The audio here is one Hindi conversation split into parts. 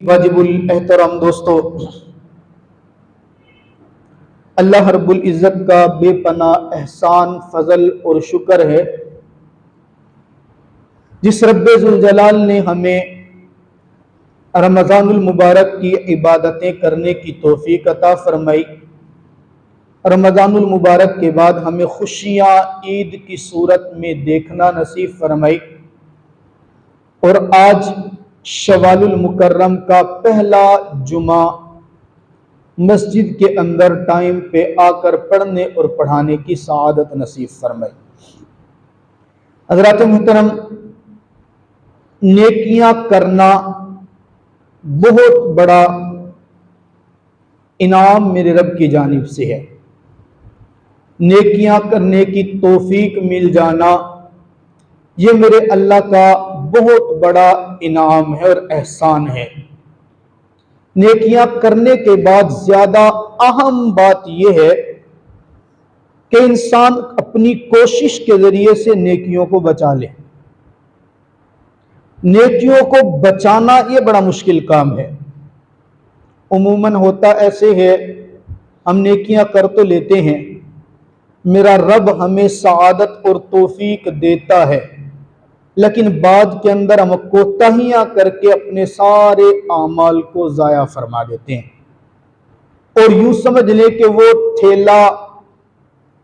वाजिबुल एहतराम दोस्तों, अल्लाह रब्बुल इज़्ज़त का बेपनाह एहसान, फजल और शुक्र है जिस रब्बे ज़ुल जलाल ने हमें रमज़ानुल मुबारक की इबादतें करने की तौफीक अता फरमाई। रमज़ानुल मुबारक के बाद हमें खुशियाँ ईद की सूरत में देखना नसीब फरमाई और आज शवालुल मुकर्रम का पहला जुमा मस्जिद के अंदर टाइम पे आकर पढ़ने और पढ़ाने की सआदत नसीब फरमाई। हज़रात मुहतरम, नेकियां करना बहुत बड़ा इनाम मेरे रब की जानिब से है। नेकियां करने की तौफीक मिल जाना ये मेरे अल्लाह का बहुत बड़ा इनाम है और एहसान है। नेकियां करने के बाद ज्यादा अहम बात यह है कि इंसान अपनी कोशिश के जरिए से नेकियों को बचा ले। नेकियों को बचाना यह बड़ा मुश्किल काम है। उमूमन होता ऐसे है, हम नेकियां कर तो लेते हैं, मेरा रब हमें सआदत और तौफीक देता है, लेकिन बाद के अंदर हम कोताहियां करके अपने सारे आमाल को जाया फरमा देते हैं और यूं समझ लें कि वो ठेला,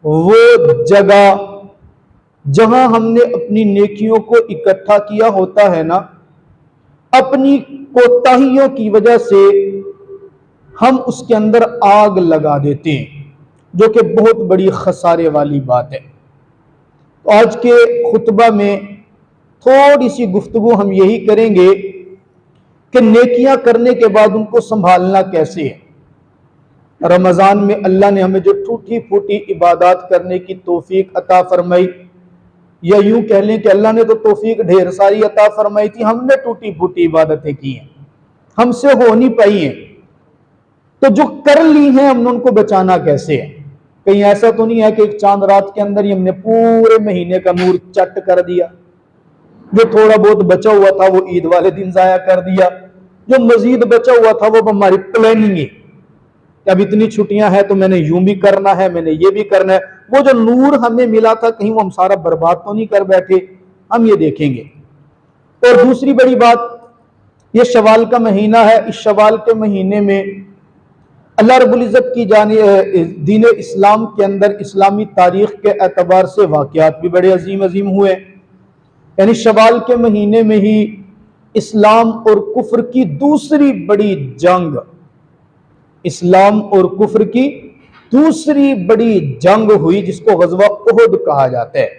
वो जगह जहां हमने अपनी नेकियों को इकट्ठा किया होता है ना, अपनी कोताहियों की वजह से हम उसके अंदर आग लगा देते हैं, जो कि बहुत बड़ी खसारे वाली बात है। तो आज के खुतबा में थोड़ी सी गुफ्तगू हम यही करेंगे कि नेकियां करने के बाद उनको संभालना कैसे है। रमज़ान में अल्लाह ने हमें जो टूटी फूटी इबादत करने की तौफीक अता फरमाई, या यूं कह लें कि अल्लाह ने तो तौफीक ढेर सारी अता फरमाई थी, हमने टूटी फूटी इबादतें की हैं, हमसे हो नहीं पाई हैं। तो जो कर ली हैं हमने उनको बचाना कैसे है। कहीं ऐसा तो नहीं है कि एक चांद रात के अंदर ही हमने पूरे महीने का नूर चट कर दिया, जो थोड़ा बहुत बचा हुआ था वो ईद वाले दिन जाया कर दिया, जो मजीद बचा हुआ था वो हमारी प्लानिंग है कि अब इतनी छुट्टियां हैं तो मैंने यूं भी करना है, मैंने ये भी करना है। वो जो नूर हमें मिला था कहीं वो हम सारा बर्बाद तो नहीं कर बैठे, हम ये देखेंगे। और दूसरी बड़ी बात, ये शवाल का महीना है, इस शवाल के महीने में अल्लाह रब्बुल इज़्ज़त की दीन इस्लाम के अंदर इस्लामी तारीख के एतबार से वाक़यात भी बड़े अजीम अजीम हुए। यानी शवाल के महीने में ही इस्लाम और कुफ्र की दूसरी बड़ी जंग, इस्लाम और कुफ्र की दूसरी बड़ी जंग हुई, जिसको गज़वा उहुद कहा जाता है।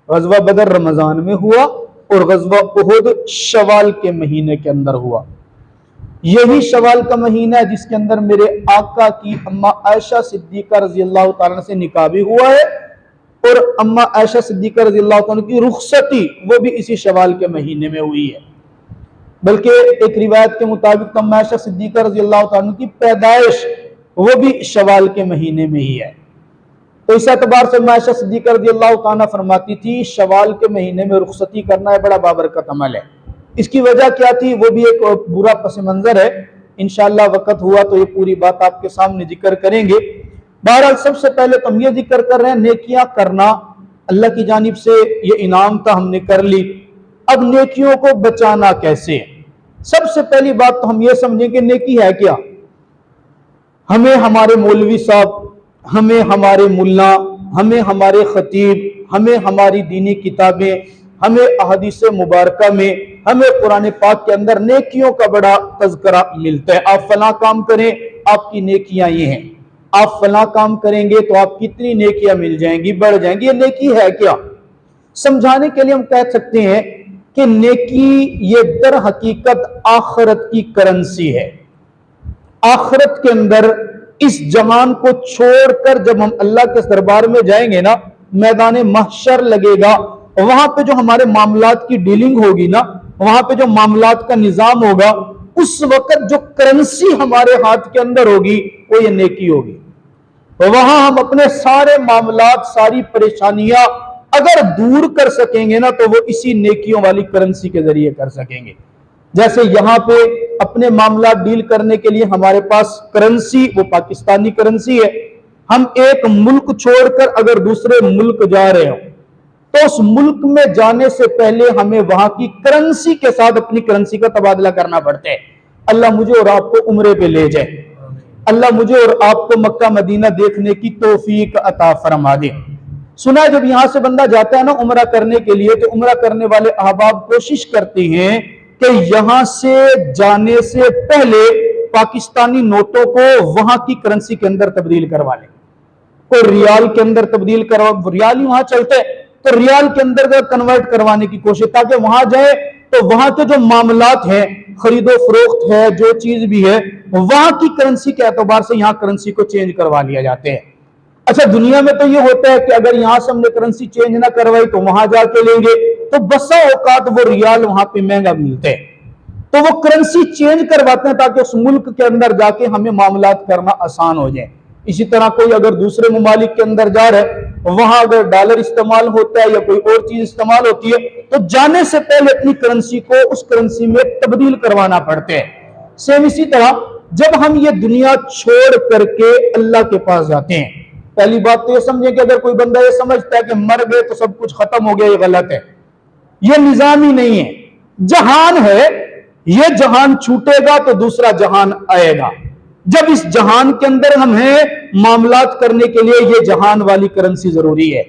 गज़वा बदर रमज़ान में हुआ और गज़वा उहुद शवाल के महीने के अंदर हुआ। यही शवाल का महीना है जिसके अंदर मेरे आका की अम्मा आयशा सिद्दीक़ा रज़ी अल्लाह तआला से निकाह भी हुआ है और अम्मा आयशा सिद्दीक़ा रज़ी अल्लाह तआला की रुखसती वो भी इसी शवाल के महीने में हुई है। बल्कि एक रिवायत के मुताबिक अम्मा आयशा सिद्दीक़ा रज़ी अल्लाह तआला की पैदाइश वो भी शवाल के महीने में ही है। तो इस एतबार से अम्मा आयशा सिद्दीक़ा रज़ी अल्लाह तआला फरमाती थी, शवाल के महीने में रुखसती करना है बड़ा बाबरकत अमल है। इसकी वजह क्या थी वो भी एक बुरा पस मंजर है, इंशाअल्लाह वक़्त हुआ तो ये पूरी बात आपके सामने जिक्र करेंगे। बहरहाल सबसे पहले तो हम ये जिक्र कर रहे हैं, नेकियां करना अल्लाह की जानिब से ये इनाम था, हमने कर ली। अब नेकियों को बचाना कैसे है। सबसे पहली बात तो हम ये समझें कि नेकी है क्या। हमें हमारे मौलवी साहब, हमें हमारे मुल्ला, हमें हमारे खतीब, हमें हमारी दीनी किताबें, हमें अहदीस मुबारका में, हमें कुरान पाक के अंदर नेकियों का बड़ा तज़किरा मिलता है। आप फला काम करें आपकी नेकियां ये हैं, आप फला काम करेंगे तो आप कितनी नेकियां मिल जाएंगी, बढ़ जाएंगी। ये नेकी है क्या। समझाने के लिए हम कह सकते हैं कि नेकी ये दर हकीकत आखिरत की करेंसी है। आखिरत के अंदर इस जहान को छोड़कर जब हम अल्लाह के दरबार में जाएंगे ना, मैदान महशर लगेगा, वहां पे जो हमारे मामलात की डीलिंग होगी ना, वहां पे जो मामलात का निजाम होगा, उस वक्त जो करेंसी हमारे हाथ के अंदर होगी वो ये नेकी होगी। तो वहां हम अपने सारे मामलात, सारी परेशानियां अगर दूर कर सकेंगे ना, तो वो इसी नेकियों वाली करेंसी के जरिए कर सकेंगे। जैसे यहाँ पे अपने मामला डील करने के लिए हमारे पास करेंसी, वो पाकिस्तानी करेंसी है। हम एक मुल्क छोड़कर अगर दूसरे मुल्क जा रहे हो तो उस मुल्क में जाने से पहले हमें वहां की करेंसी के साथ अपनी करेंसी का तबादला करना पड़ता है। अल्लाह मुझे और आपको उम्रे पे ले जाए, अल्लाह मुझे और आपको मक्का मदीना देखने की तौफीक अता फरमा दे। सुना है जब यहां से बंदा जाता है ना उम्रा करने के लिए, तो उम्रा करने वाले अहबाब कोशिश करते हैं कि यहां से जाने से पहले पाकिस्तानी नोटों को वहां की करेंसी के अंदर तब्दील करवा ले। कोई रियाल के अंदर तब्दील करवा, रियाल ही वहां चलते, तो रियाल के अंदर कन्वर्ट करवाने की कोशिश, ताकि वहां जाए तो वहां के जो मामलात हैं, खरीदो फरोख्त है, जो चीज भी है, वहां की करेंसी के एतबार से यहां करेंसी को चेंज करवा लिया जाते हैं। अच्छा, दुनिया में तो ये होता है कि अगर यहां से हमने करेंसी चेंज ना करवाई तो वहां जाके लेंगे, तो बसा औकात वो रियाल वहां पे महंगा मिलते हैं, तो वो करेंसी चेंज करवाते हैं ताकि उस मुल्क के अंदर जाके हमें मामलात करना आसान हो जाए। इसी तरह कोई अगर दूसरे ममालिक के अंदर जा रहा है, वहां अगर डॉलर इस्तेमाल होता है या कोई और चीज इस्तेमाल होती है, तो जाने से पहले अपनी करेंसी को उस करेंसी में तब्दील करवाना पड़ता है। सेम इसी तरह जब हम ये दुनिया छोड़ करके अल्लाह के पास जाते हैं, पहली बात तो ये समझें कि अगर कोई बंदा ये समझता है कि मर गए तो सब कुछ खत्म हो गया, ये गलत है। ये निजाम ही नहीं है, जहान है, ये जहान छूटेगा तो दूसरा जहान आएगा। जब इस जहान के अंदर हम हैं, मामलात करने के लिए ये जहान वाली करेंसी जरूरी है।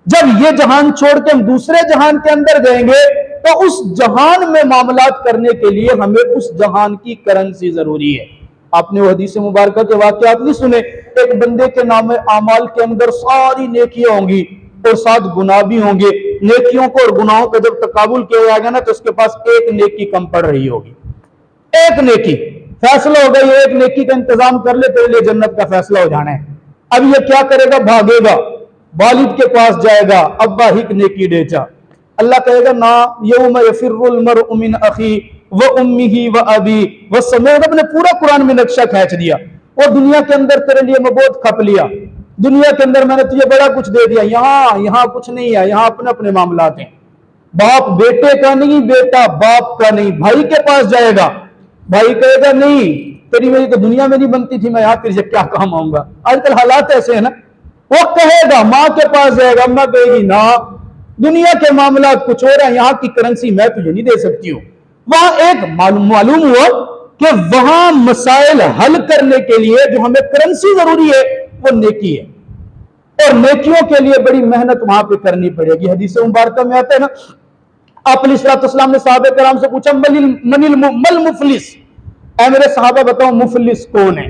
जब ये जहान छोड़ के हम दूसरे जहान के अंदर जाएंगे तो उस जहान में मामलात करने के लिए हमें उस जहान की करेंसी जरूरी है। आपने वो हदीस मुबारक के वाकयात नहीं सुने? एक बंदे के नाम आमाल के अंदर सारी नेकियां होंगी और 7 गुनाह भी होंगे। नेकियों को और गुनाहों का जब तकाबुल किया जाएगा ना, तो उसके पास एक नेकी कम पड़ रही होगी। एक नेकी फैसला होगा, ये एक नेकी का इंतजाम कर ले, तेरे लिए जन्नत का फैसला हो जाना है। अब ये क्या करेगा? भागेगा, वालिद के पास जाएगा, अब्बा हिक नेकी डेचा। अल्लाह कहेगा ना, यौम यफिर्रुल मरउ मिन अखी व उम्मिही व अबी व समेत। अपने पूरा कुरान में नक्शा खींच दिया और दुनिया के अंदर तेरे लिए मबोध खप लिया। दुनिया के अंदर मैंने तुझे बड़ा कुछ दे दिया, यहां कुछ नहीं है, यहां अपने अपने मामलात हैं। बाप बेटे का नहीं, बेटा बाप का नहीं। भाई के पास जाएगा, भाई कहेगा नहीं, तेरी मेरी तो दुनिया में नहीं बनती थी, मैं यहां तेरे से क्या काम आऊंगा। आजकल हालात ऐसे है ना। वो कहेगा, माँ के पास जाएगा, अम्मा कहेगी ना, दुनिया के मामलात कुछ और है, यहाँ की करेंसी मैं तुझे नहीं दे सकती हूँ। वहां एक मालूम हुआ कि वहां मसाइल हल करने के लिए जो हमें करेंसी जरूरी है वो नेकी है, और नेकियों के लिए बड़ी मेहनत वहां पे करनी पड़ेगी। हदीस मुबारक में आता है ना, आप अलैहिस्सलाम ने सहाबा कराम से पूछा, मल मुफलिस, ऐ मेरे सहाबा बताओ मुफलिस कौन है?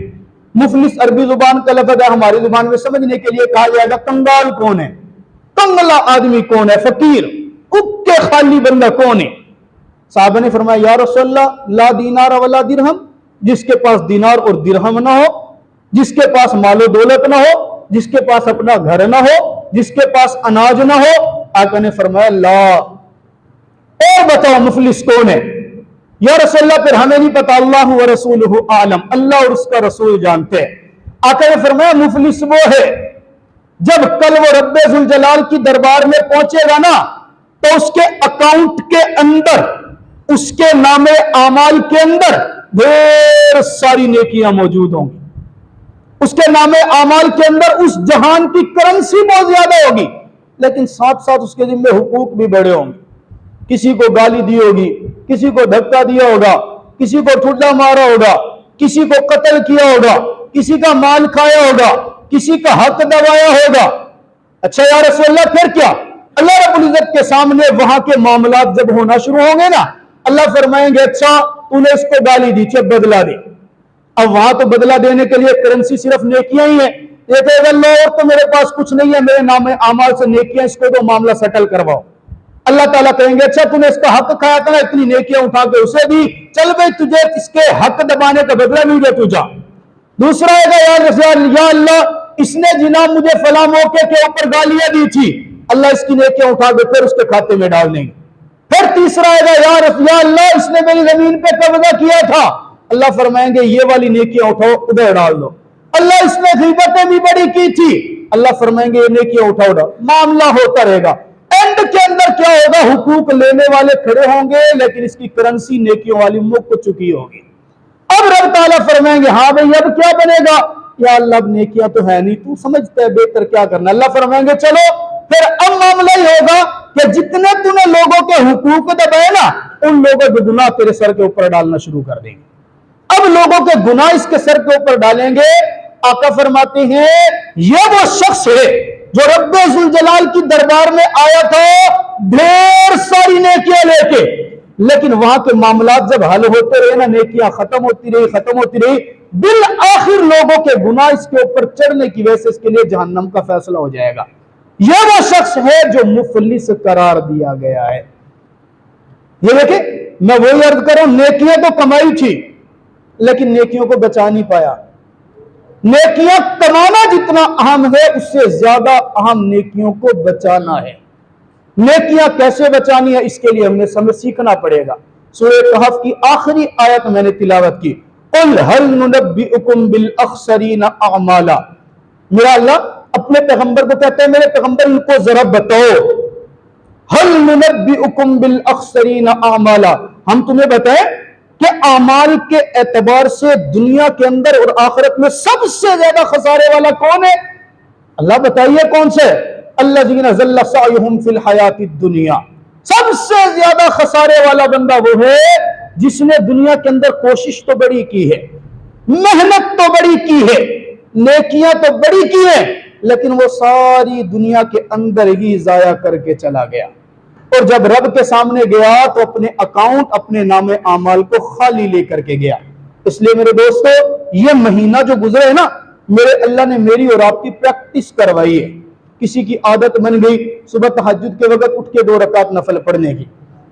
मुफलिस अरबी जुबान का लफ्ज़ है, हमारी जुबान में समझने के लिए कहा जाएगा कंगाल कौन है, कंगला आदमी कौन है, फकीर उक्के खाली बंदा कौन है? साहबा ने फरमाया, या रसूलल्लाह, ला दीनार वला दिरहम, जिसके पास दीनार और दिरहम ना हो, जिसके पास मालो दौलत ना हो, जिसके पास अपना घर ना हो, जिसके पास अनाज ना हो। आका ने फरमाया ला, और बताओ मुफलिस कौन है? या रसूलल्लाह, फिर हमें नहीं पता, अल्लाह व रसूलुहु आलम, अल्लाह और उसका रसूल जानते हैं। आका ने फरमाया मुफलिस वो है जब कल वो रब्बे जुल जलाल की दरबार में पहुंचेगा ना, तो उसके अकाउंट के अंदर, उसके नामे आमाल के अंदर ढेर सारी नेकियां मौजूद होंगी। उसके नामे आमाल के अंदर उस जहान की करेंसी बहुत ज्यादा होगी, लेकिन साथ साथ उसके जिम्मे हुकूक भी बड़े होंगे। किसी को गाली दी होगी, किसी को धक्का दिया होगा, किसी को ठुड्डा मारा होगा, किसी को कत्ल किया होगा, किसी का माल खाया होगा, किसी का हक दबाया होगा। अच्छा या रसूलल्लाह, फिर क्या? अल्लाह रब्बुल इज्जत के सामने वहां के मामलात जब होना शुरू होंगे ना, अल्लाह फरमाएंगे, अच्छा तूने इसको गाली दी, चल बदला दे। अब वहां तो बदला देने के लिए करेंसी सिर्फ नेकियां ही है। ये कहेगा अल्लाह, और तो मेरे पास कुछ नहीं है, मेरे नाम आमाल से नेकियां, इसको तो मामला सेटल करवाओ। अल्लाह ताला कहेंगे, अच्छा तूने इसका हक खाया था ना, इतनी नेकियां उठा के उसे दी, चल भाई तुझे इसके हक दबाने का बदला मिल गया, तू जा। दूसरा आएगा, या अल्लाह, इसने जिना मुझे फला मौके के ऊपर गालियां दी थी, अल्लाह इसकी नेकियां उठा के फिर उसके खाते में डाल देंगे। फिर तीसरा आएगा, या अल्लाह, इसने मेरी जमीन पे कब्जा किया था, अल्लाह फरमाएंगे ये वाली नेकियां उठाओ उधर डाल दो। अल्लाह, इसने गीबतें भी बड़ी की थी, अल्लाह फरमाएंगे ये नेकियां उठाओ, मामला होता रहेगा। एंड एंड के अंदर क्या होगा, हुकूक लेने वाले खड़े होंगे लेकिन इसकी करेंसी नेकियों वाली मुक चुकी होगी। अब रब ताला फरमाएंगे हाँ भाई अब क्या बनेगा, या अल्लाह अब नेकियां तो है नहीं, तू समझता है बेहतर क्या करना। अल्लाह फरमाएंगे चलो फिर अब मामला ही होगा कि जितने तूने लोगों के हुकूक दबाए ना, उन लोगों के गुनाह तेरे सर के ऊपर डालना शुरू कर देंगे। अब लोगों के गुनाह इसके सर के ऊपर डालेंगे। आका फरमाते हैं ये वो शख्स है जो रब्बे जुल जलाल की दरबार में आया था ढेर सारी नेकियां लेके, लेकिन वहां के मामलात जब हल होते रहे ना, नेकियां खत्म होती रही, बिल आखिर लोगों के गुनाह इसके ऊपर चढ़ने की वजह से इसके लिए जहन्नम का फैसला हो जाएगा। यह वो शख्स है जो मुफलिस करार दिया गया है। ये देखे, मैं वही अर्ज कर रहा हूं, नेकियां तो कमाई थी लेकिन नेकियों को बचा नहीं पाया। नेकियां कमाना जितना अहम है उससे ज्यादा अहम नेकियों को बचाना है। नेकियां कैसे बचानी है इसके लिए हमने समझ सीखना पड़ेगा। सूरह कहफ की आखिरी आयत मैंने तिलावत की, कुल हल नुनब्बिउकुम बिल अखसरीना अमाला। मेरा अल्लाह अपने पैगंबर को कहते हैं मेरे पैगंबर इनको जरा बताओ, हल नुनब्बिउकुम बिल अखसरीना अमाला, हम तुम्हें बताएं कि अमाल के एतबार से दुनिया के अंदर और आखिरत में सबसे ज्यादा खसारे वाला कौन है। अल्लाह बताइए कौन से, अल्लज़ीना ज़ल्ला सअयुहुम फिल हयातिद दुनिया, सबसे ज्यादा खसारे वाला बंदा वो है जिसने दुनिया के अंदर कोशिश तो बड़ी की है, मेहनत तो बड़ी की है, नेकियां तो बड़ी की है, लेकिन वो सारी दुनिया के अंदर ही जाया करके चला गया और जब रब के सामने गया तो अपने अकाउंट अपने नामे आमाल को खाली लेकर के गया। इसलिए मेरे दोस्तों ये महीना जो गुजरे है ना, मेरे अल्लाह ने मेरी और आपकी प्रैक्टिस करवाई है। किसी की आदत बन गई सुबह तहज्जुद के वक्त उठ के 2 रकात नफल पढ़ने की,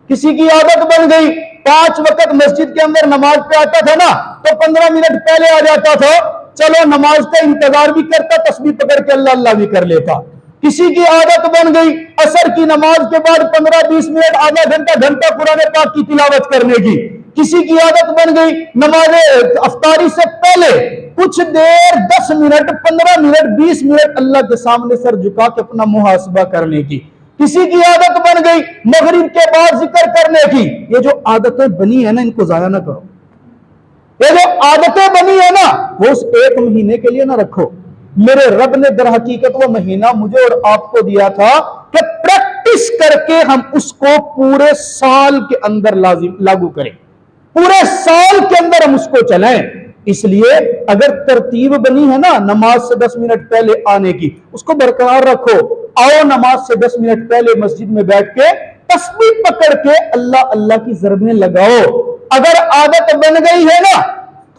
किसी की आदत बन गई 5 वक्त मस्जिद के अंदर नमाज पे आता था ना तो 15 मिनट पहले आ जाता था, चलो नमाज का इंतजार भी करता, तस्बीह पकड़ के अल्लाह अल्लाह भी कर लेता। किसी की आदत बन गई असर की नमाज के बाद 15-20 मिनट आधा घंटा कुरान पाक की तिलावत करने की। किसी की आदत बन गई नमाज अफ्तारी से पहले कुछ देर 10 मिनट 15 मिनट 20 मिनट अल्लाह के सामने सर झुका के अपना मुहासबा करने की। किसी की आदत बन गई मगरिब के बाद जिक्र करने की। ये जो आदतें बनी है ना इनको जाया ना करो। ये जो आदतें बनी है ना वो उस 1 महीने के लिए ना रखो। मेरे रब ने दर हकीकत वो महीना मुझे और आपको दिया था कि प्रैक्टिस करके हम उसको पूरे साल के अंदर लागू करें, पूरे साल के अंदर हम उसको चलाएं। इसलिए अगर तरतीब बनी है ना नमाज से 10 मिनट पहले आने की, उसको बरकरार रखो। आओ नमाज से 10 मिनट पहले मस्जिद में बैठ के तस्बीह पकड़ के अल्लाह अल्लाह की ज़रबें लगाओ। अगर आदत बन गई है ना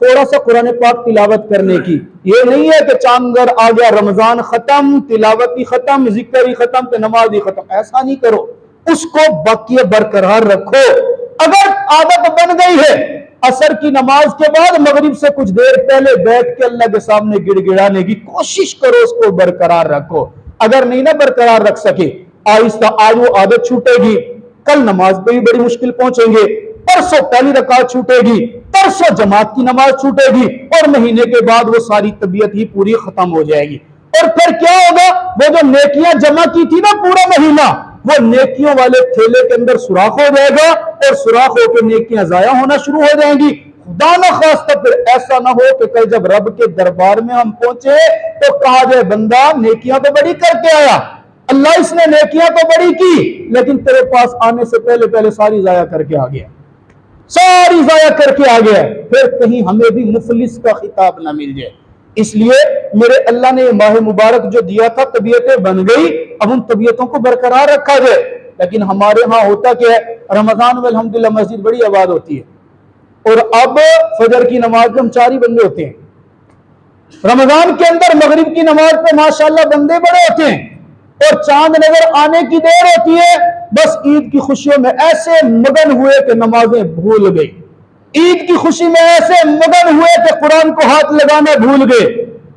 थोड़ा सा कुरान पाक तिलावत करने की, ये नहीं है कि चांदर आ गया रमजान खत्म, तिलावत ही खत्म, जिक्र ही खत्म, तो नमाज ही खत्म, ऐसा नहीं करो, उसको बाकी बरकरार रखो। अगर आदत बन गई है असर की नमाज के बाद मगरिब से कुछ देर पहले बैठ के अल्लाह के सामने गिड़गिड़ाने की कोशिश करो, उसको बरकरार रखो। अगर नहीं ना बरकरार रख सके आहिस्ता आज वो आदत छूटेगी, कल नमाज पे भी बड़ी मुश्किल पहुंचेंगे, परसों पहली रकात छूटेगी, परसों जमात की नमाज छूटेगी और महीने के बाद वो सारी तबीयत ही पूरी खत्म हो जाएगी। और फिर क्या होगा, वो जो नेकियां जमा की थी ना पूरा महीना, वो नेकियों वाले थैले के अंदर सुराख हो जाएगा और सुराख होकर नेकियां जाया होना शुरू हो जाएंगी। खुदा न खास्ता फिर ऐसा ना हो कि कल जब रब के दरबार में हम पहुंचे तो कहा जाए बंदा नेकियां तो बड़ी करके आया, अल्लाह इसने नेकियां तो बड़ी की लेकिन तेरे पास आने से पहले पहले सारी जाया करके आ गया, सारी जाया करके आ गया। फिर कहीं हमें भी मुफलिस का खिताब ना मिल जाए। इसलिए मेरे अल्लाह ने माह मुबारक जो दिया था तबीयतें बन गई, अब उन तबीयतों को बरकरार रखा जाए। लेकिन हमारे यहाँ होता क्या है, रमजान में अल्हम्दुलिल्लाह मस्जिद बड़ी आबाद होती है और अब फजर की नमाज में हम 4 ही बंदे होते हैं। रमजान के अंदर मगरिब की नमाज पे माशाल्लाह बंदे बड़े होते हैं और चांद नजर आने की देर होती है, बस ईद की खुशियों में ऐसे मगन हुए कि नमाजें भूल गई, ईद की खुशी में ऐसे मगन हुए कि कुरान को हाथ लगाना भूल गए,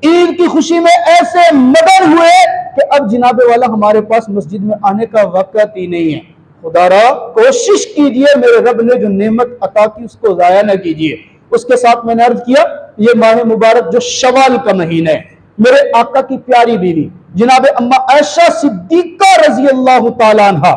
ईद की खुशी में ऐसे मगन हुए कि अब जिनाबे वाला हमारे पास मस्जिद में आने का वक्त ही नहीं है। खुदारा कोशिश कीजिए, मेरे रब ने जो नेमत अता की उसको जाया ना कीजिए। उसके साथ मैंने अर्ज किया ये माह मुबारक जो शवाल का महीना है, मेरे आका की प्यारी बीवी जनाब अम्मा आयशा सिद्दीका रजी अल्लाह ताला अन्हा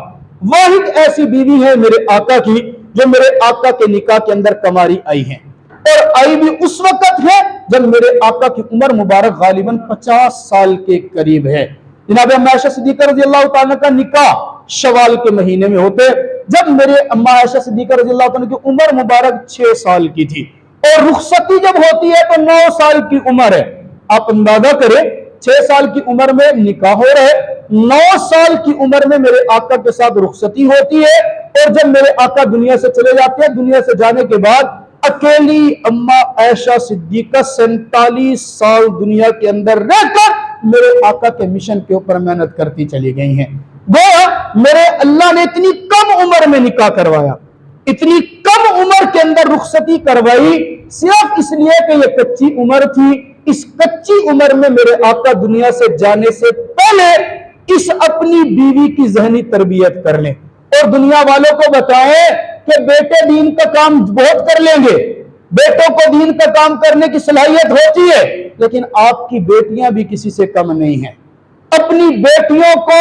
वाहिद ऐसी बीवी है मेरे आका की जो मेरे आका के निकाह के अंदर कमारी आई है, और आई भी उस वक्त है जब मेरे आका की उम्र मुबारक गालिबन 50 साल के करीब है। जनाब अम्मा आयशा सिद्दीका रजी अल्लाह ताला का निकाह शवाल के महीने में होते, जब मेरे अम्मा आयशा सिद्दीका रजी अल्लाह ताला की उम्र मुबारक 6 साल की थी, और रुखसती जब होती है तो 9 साल की उम्र है। आप अंदाजा करें 6 साल की उम्र में निकाह हो रहे, 9 साल की उम्र में मेरे आका के साथ रुखसती होती है, और जब मेरे आका दुनिया से चले जाते हैं, दुनिया से जाने के बाद अकेली अम्मा आयशा सिद्दीका 47 साल दुनिया के अंदर रहकर मेरे आका के मिशन के ऊपर मेहनत करती चली गई हैं। गोया मेरे अल्लाह ने इतनी कम उम्र में निकाह करवाया, इतनी कम उम्र के अंदर रुखसती करवाई, सिर्फ इसलिए कि ये कच्ची उम्र थी। इस कच्ची उम्र में मेरे आका दुनिया से जाने से पहले इस अपनी बीवी की जहनी तरबियत कर लें, और दुनिया वालों को बताएं कि बेटे दीन का काम बहुत कर लेंगे, बेटों को दीन का काम करने की सलाहियत होती है, लेकिन आपकी बेटियां भी किसी से कम नहीं है। अपनी बेटियों को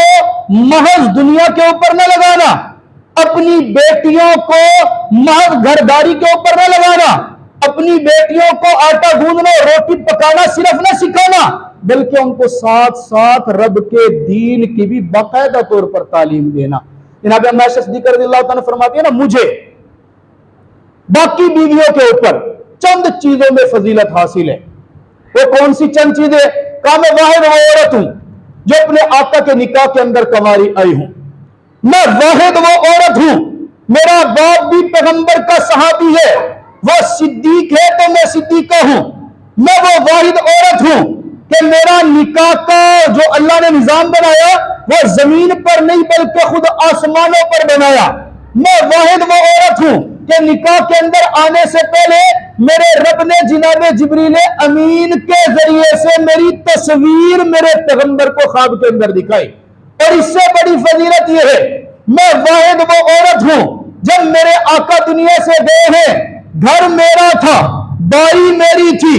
महज दुनिया के ऊपर न लगाना, अपनी बेटियों को महज घरदारी के ऊपर न लगाना, अपनी बेटियों को आटा गूंदना रोटी पकाना सिर्फ न सिखाना, बल्कि उनको साथ साथ रब के दीन की भी बाकायदा तौर पर तालीम देना। जनाब अम्मा आयशा सिद्दीका रज़ियल्लाहु ताला फरमाती है ना, मुझे बाकी बीवियों के ऊपर चंद चीजों में फजीलत हासिल है। वो कौन सी चंद चीजें? कहा मैं वाहिद वो औरत हूं जो अपने आका के निकाह के अंदर कमारी आई हूं, मैं वाहिद वो औरत हूं, मेरा बाप भी पैगंबर का सहाबी है, वो सिद्दीक है तो मैं सिद्दीका हूं, मैं वो वाहिद औरत हूं कि मेरा निकाह का जो अल्लाह ने निजाम बनाया वो जमीन पर नहीं बल्कि खुद आसमानों पर बनाया। मैं वाहिद वो औरत हूं कि निकाह के अंदर आने से पहले मेरे रब ने जनाब जिब्रील अमीन के जरिए से मेरी तस्वीर मेरे पैगंबर को ख्वाब के अंदर दिखाई। और इससे बड़ी फजीलत यह है, मैं वाहिद वो औरत हूं जब मेरे आका दुनिया से गए हैं, घर मेरा था, बाई मेरी थी,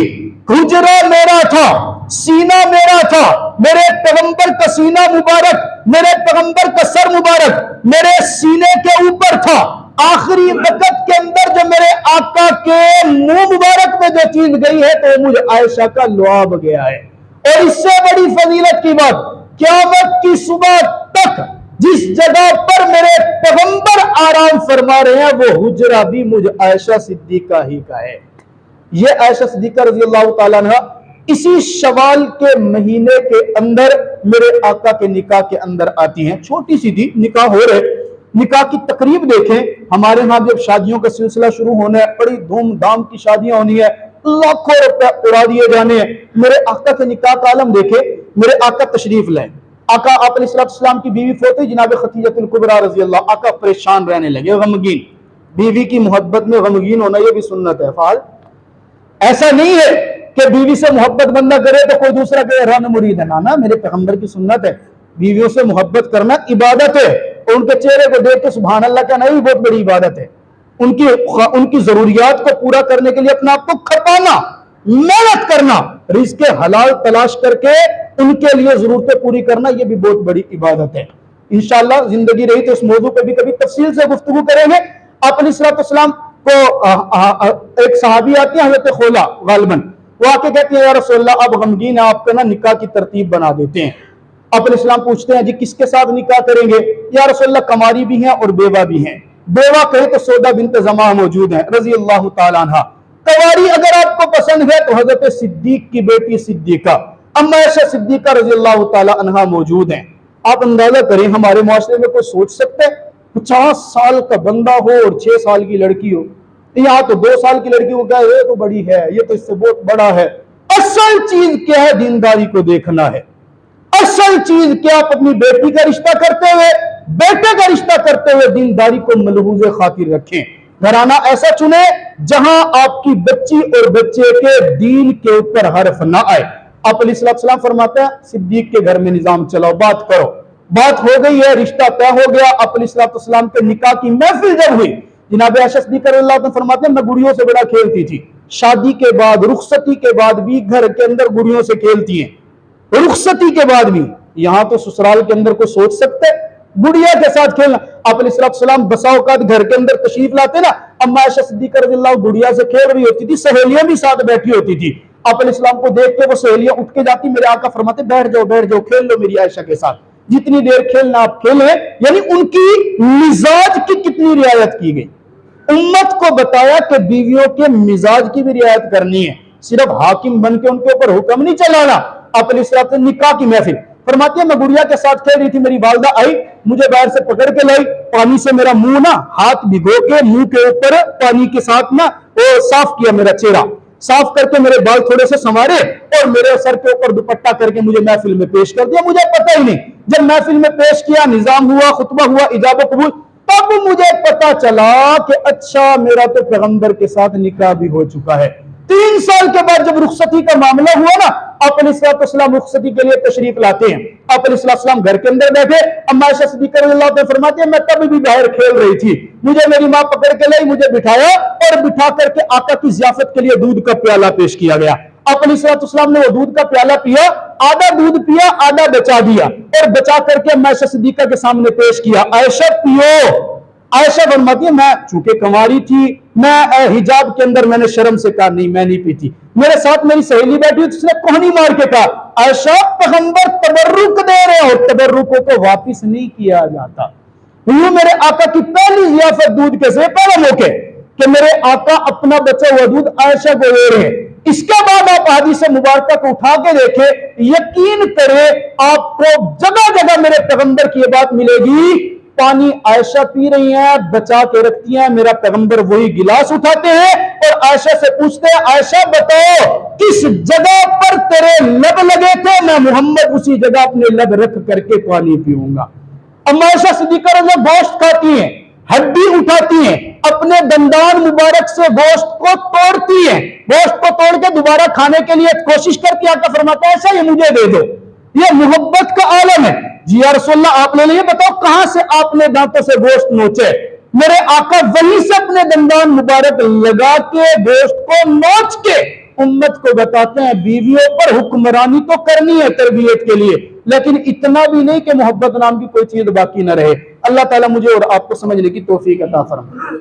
हुजरा मेरा था, सीना मेरा था, मेरे पैगंबर का सीना मुबारक, मेरे पैगंबर का सर मुबारक मेरे सीने के ऊपर था। आखिरी वक्त के अंदर जो मेरे आका के मुंह मुबारक में जो चीज गई है तो मुझे आयशा का लुआब गया है। और इससे बड़ी फजीलत की बात, क़यामत की सुबह तक जिस जगह पर मेरे पैगंबर आराम फरमा रहे हैं वो हुजरा भी मुझे आयशा सिद्दीका ही का है। ये आयशा सिद्दीका रज़ियल्लाहु ताला अन्हा इसी शवाल के महीने के अंदर मेरे आका के निकाह के अंदर आती हैं। छोटी सी थी, निकाह हो रहे, निकाह की तकरीब देखें। हमारे यहाँ जब शादियों का सिलसिला शुरू होना है, बड़ी धूमधाम की शादियां होनी है, लाखों रुपए उड़ा दिए जाने हैं। मेरे आका के निकाह का आलम देखे, मेरे आका तशरीफ लाए, आका आप अलैहिस्सलाम की बीवी फोती जनाब खदीजतुल कुबरा रज़ी अल्लाह, आका परेशान रहने लगे, गमगीन। बीवी की मोहब्बत में गमगीन होना यह भी सुन्नत है। फाल ऐसा नहीं है कि बीवी से मोहब्बत बंदा करे तो कोई दूसरा कहे रन मुरीद है, ना, मेरे पैगंबर की सुन्नत है, बीवियों से मोहब्बत करना इबादत है। और उनके चेहरे को देख के सुभान अल्लाह कहना भी बहुत बड़ी इबादत है। उनकी जरूरियात को पूरा करने के लिए अपने आप को खपाना, मेहनत करना, रिज़्क़ हलाल तलाश करके उनके लिए जरूरतें पूरी करना, यह भी बहुत बड़ी इबादत है। इंशाअल्लाह जिंदगी रही तो इस मौजू पे भी कभी तफसील से गुफ्तगू करेंगे। आप अलैहिस्सलाम को एक सहाबी आती है हज़रत खौला गालिबन, वो आके कहती है या रसूलल्लाह अब गमगीन है, आपका ना निकाह की तरतीब बना देते हैं। आप अलैहिस्सलाम पूछते हैं जी किसके साथ निकाह करेंगे? या रसूलल्लाह कमारी भी हैं और बेवा भी हैं। बेवा कहे तो सौदा बिन्त ज़मा मौजूद है रज़ी अल्लाह ताला अन्हा। कवारी अगर आपको पसंद है तो हजरत सिद्दीक की बेटी सिद्दीका अम्मा आयशा सिद्दीका रज़ी अल्लाह ताला अन्हा मौजूद हैं। आप अंदाजा करें हमारे माशरे में कोई सोच सकते है 50 साल का बंदा हो और 6 साल की लड़की हो? यहाँ तो 2 साल की लड़की को क्या है, ये तो बड़ी है, ये तो इससे बहुत बड़ा है। असल चीज क्या है? दीनदारी को देखना है। असल चीज क्या? आप अपनी बेटी का रिश्ता करते हुए, बेटे का रिश्ता करते हुए दीनदारी को मलहूज़े खातिर रखें। घराना ऐसा चुने जहां आपकी बच्ची और बच्चे के दीन के ऊपर हर्फ ना आए। आप अलैहिस्सलाम फरमाते हैं सिद्दीक के घर में निजाम चलाओ, बात करो, बात हो गई है, रिश्ता तय हो गया। आप अलैहिस्सलाम के निकाह की महफिल जब हुई, जनाब आयशा सिद्दीका रज़ियल्लाहु अन्हा फरमाते हैं मैं गुड़ियों से बड़ा खेलती थी। शादी के बाद, रुखसती के बाद भी घर के अंदर गुड़ियों से खेलती हैं, रुखसती के बाद भी। यहां तो ससुराल के अंदर कोई सोच सकता है गुड़िया के साथ खेलना। आप अलैहिस्सलाम बसा औकात घर के अंदर तशरीफ लाते ना, अम्मा आयशा सिद्दीक़ा रज़ियल्लाहु गुड़िया से खेल रही होती थी, सहेलियां भी साथ बैठी होती थी। आप अलैहिस्सलाम को देख के वो सहेलियां उठ के जाती, मेरे आका फरमाते बैठ जाओ खेल लो मेरी आयशा के साथ, जितनी देर खेलना आप खेलें। यानी उनकी मिजाज की कितनी रियायत की गई। उम्मत को बताया कि बीवियों के मिजाज की भी रियायत करनी है, सिर्फ हाकिम बन के उनके ऊपर हुक्म नहीं चलाना। आप अलैहिस्सलाम ने निकाह की महफिल फरमाती है, मैं गुड़िया के साथ खेल रही थी, मेरी वालदा आई, मुझे बाहर से पकड़ के लाई, पानी से मेरा मुंह ना हाथ भिगो के मुंह के ऊपर पानी के साथ ना वो साफ किया, मेरा चेहरा साफ करके मेरे बाल थोड़े से संवारे और मेरे सर के ऊपर दुपट्टा करके मुझे महफिल में पेश कर दिया। मुझे पता ही नहीं, जब महफिल में पेश किया, निजाम हुआ, खुतबा हुआ, इजाब कबूल, तब मुझे पता चला कि अच्छा मेरा तो पैगंबर के साथ निकाह भी हो चुका है। 3 साल के बाद जब रुखसती का मामला हुआ ना, आप अलैहिस्सलाम रुखसती के लिए तशरीफ लाते हैं। आप अलैहिस्सलाम घर के अंदर बैठे, अम्मा आयशा सिद्दीक़ा रज़ियल्लाहु अन्हा फरमाती है, मैं तब भी बाहर खेल रही थी, मुझे मेरी मां पकड़ के लाई, मुझे बिठाया और बिठा करके आका की ज़ियाफत के लिए दूध का प्याला पेश किया गया। आप अलैहिस्सलाम ने वो दूध का प्याला पिया, आधा दूध पिया, आधा बचा दिया और बचा करके अम्मा आयशा सिद्दीक़ा के सामने पेश किया, आयशा पियो। आयशा फरमाती है, मैं चूंकि कंवारी थी, मैं हिजाब के अंदर, मैंने शर्म से कहा नहीं मैं नहीं पीती। मेरे साथ मेरी सहेली बैठी हुई, उसने कोहनी मार के कहा, आयशा पैगंबर तबर्रुक दे रहे हो, तबर्रुक को वापिस नहीं किया जाता। यूं मेरे आका की पहली ज़ियाफत दूध के से पहला मौके कि मेरे आका अपना बचा हुआ दूध आयशा को दे रहे हैं। इसके बाद आप हदीस मुबारक को उठा के देखें, यकीन करें आपको जगह जगह मेरे पैगंबर की बात मिलेगी, पानी आयशा पी रही हैं, बचा के रखती हैं, मेरा पैगंबर वही गिलास उठाते हैं और आयशा से पूछते हैं, आयशा बताओ किस जगह पर तेरे लब लगे थे, मैं मोहम्मद उसी जगह अपने लब रख करके पानी पीऊंगा। अम्मा आयशा सिद्दीक़ा गोश्त खाती हैं, हड्डी उठाती हैं, अपने दंदान मुबारक से गोश्त को तोड़ती हैं, गोश्त को तोड़ के दोबारा खाने के लिए कोशिश करती है। आका फरमाता है, ऐसा ये मुझे दे दो, ये मोहब्बत का आलम है। जी या रसूलल्लाह, आप ले लीजिए, बताओ कहां से आपने दांतों से गोश्त नोचे। मेरे आका वहीं से अपने दंदान मुबारक लगा के गोश्त को नोच के उम्मत को बताते हैं, बीवियों पर हुक्मरानी तो करनी है तरबियत के लिए, लेकिन इतना भी नहीं कि मोहब्बत नाम की कोई चीज बाकी न रहे। अल्लाह ताला मुझे और आपको समझने की तौफीक अता फरमाए।